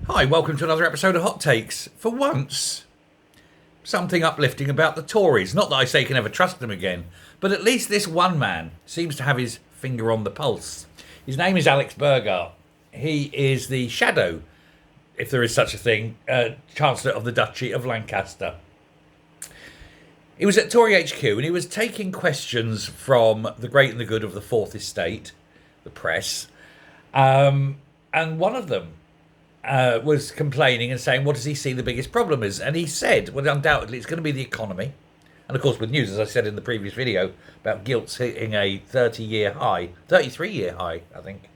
Hi, welcome to another episode of Hot Takes. For once, something uplifting about the Tories. Not that I say you can ever trust them again, but at least this one man seems to have his finger on the pulse. His name is Alex Burghardt. He is the shadow, if there is such a thing, Chancellor of the Duchy of Lancaster. He was at Tory HQ and he was taking questions from the great and the good of the Fourth Estate, the press, and one of them was complaining and saying, what does he see the biggest problem is? And he said, well, undoubtedly, it's going to be the economy. And of course, with news, as I said in the previous video, about gilts hitting a 33-year high, I think.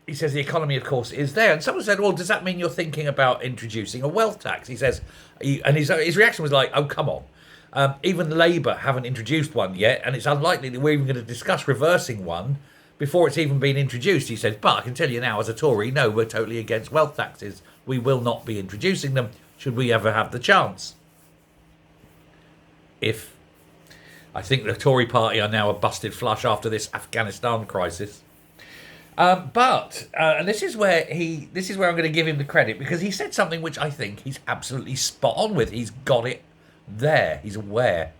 He says the economy, of course, is there. And someone said, well, does that mean you're thinking about introducing a wealth tax? He says, and his reaction was like, oh, come on. Even Labour haven't introduced one yet, and it's unlikely that we're even going to discuss reversing one before it's even been introduced. He says, but I can tell you now as a Tory, no, we're totally against wealth taxes. We will not be introducing them should we ever have the chance. I think the Tory party are now a busted flush after this Afghanistan crisis. And this is where I'm going to give him the credit, because he said something which I think he's absolutely spot on with. He's got it there. He's aware.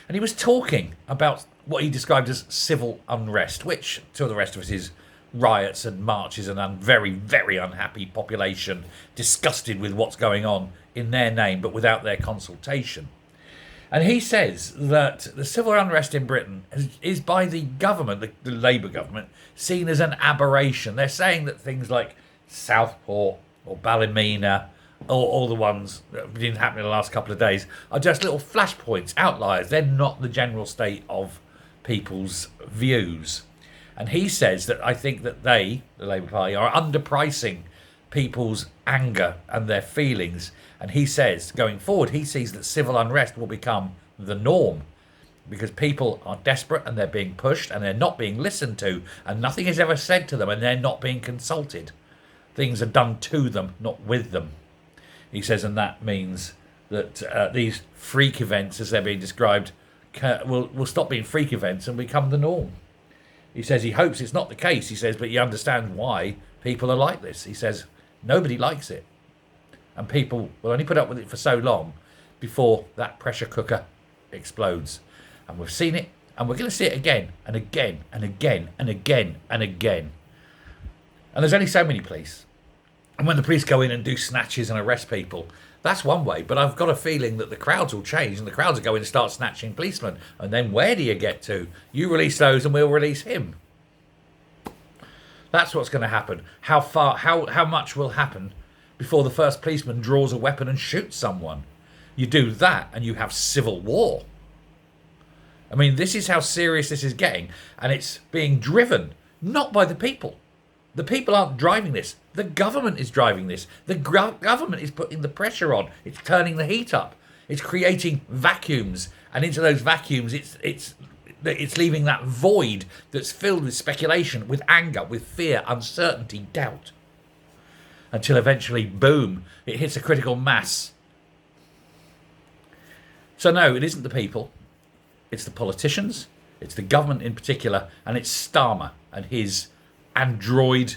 And he was talking about what he described as civil unrest, which to the rest of us is riots and marches and a very, very unhappy population disgusted with what's going on in their name but without their consultation. And he says that the civil unrest in Britain is by the government, the Labour government, seen as an aberration. They're saying that things like Southport or Ballymena or all the ones that have been happening in the last couple of days are just little flashpoints, outliers. They're not the general state of people's views. And he says that I think that they, the Labour Party, are underpricing people's anger and their feelings. And he says, going forward, he sees that civil unrest will become the norm because people are desperate and they're being pushed and they're not being listened to and nothing is ever said to them and they're not being consulted. Things are done to them, not with them. He says, and that means that these freak events, as they're being described, will stop being freak events and become the norm. He says he hopes it's not the case, he says, but he understands why people are like this. He says nobody likes it. And people will only put up with it for so long before that pressure cooker explodes. And we've seen it, and we're going to see it again and again and again and again and again. And there's only so many police. And when the police go in and do snatches and arrest people, that's one way. But I've got a feeling that the crowds will change and the crowds are going to start snatching policemen. And then where do you get to? You release those and we'll release him. That's what's going to happen. How much will happen before the first policeman draws a weapon and shoots someone? You do that and you have civil war. I mean, this is how serious this is getting. And it's being driven not by the people. The people aren't driving this. The government is driving this. The government is putting the pressure on. It's turning the heat up. It's creating vacuums. And into those vacuums, it's leaving that void that's filled with speculation, with anger, with fear, uncertainty, doubt. Until eventually, boom, it hits a critical mass. So no, it isn't the people. It's the politicians. It's the government in particular. And it's Starmer and his android,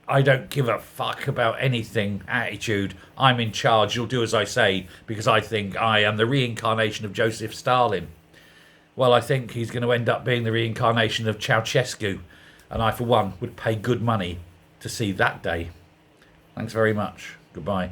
I don't give a fuck about anything attitude. I'm in charge. You'll do as I say because I think I am the reincarnation of Joseph Stalin. Well, I think he's going to end up being the reincarnation of Ceausescu. And I, for one, would pay good money to see that day. Thanks very much. Goodbye.